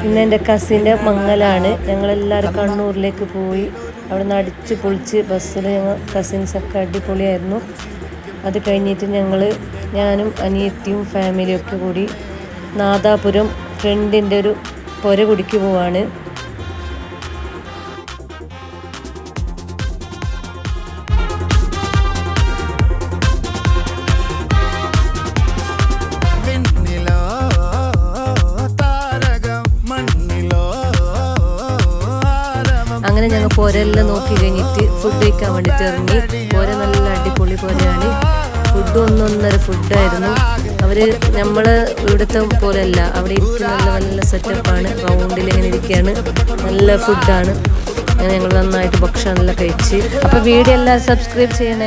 ഇന്ന് എൻ്റെ കസിൻ്റെ മംഗലാണ്. ഞങ്ങളെല്ലാവരും കണ്ണൂരിലേക്ക് പോയി. അവിടെ നിന്ന് അടിച്ച് പൊളിച്ച് ബസ്സിൽ ഞങ്ങൾ കസിൻസൊക്കെ അടിപൊളിയായിരുന്നു. അത് കഴിഞ്ഞിട്ട് ഞാനും അനിയത്തിയും ഫാമിലിയൊക്കെ കൂടി നാദാപുരം ഫ്രണ്ടിൻ്റെ ഒരു പുര കുടിക്ക് പോവാണ്. അങ്ങനെ ഞങ്ങൾ പുരയെല്ലാം നോക്കി കഴിഞ്ഞിട്ട് ഫുഡ് കഴിക്കാൻ വേണ്ടിയിട്ട് ഇറങ്ങി. പുര നല്ല അടിപൊളി പുരയാണ്. ഫുഡ് ഒന്നൊന്നര ഫുഡായിരുന്നു. അവർ നമ്മളെ ഇവിടുത്തെ പോലെയല്ല, അവിടെ ഇരിക്കുന്ന നല്ല നല്ല സെറ്റപ്പാണ്. റൗണ്ടിൽ ഇങ്ങനെ ഇരിക്കുകയാണ്. നല്ല ഫുഡാണ്. അങ്ങനെ ഞങ്ങൾ നന്നായിട്ട് ഭക്ഷണമെല്ലാം കഴിച്ച്. അപ്പോൾ വീഡിയോ എല്ലാവരും സബ്സ്ക്രൈബ് ചെയ്യണേ.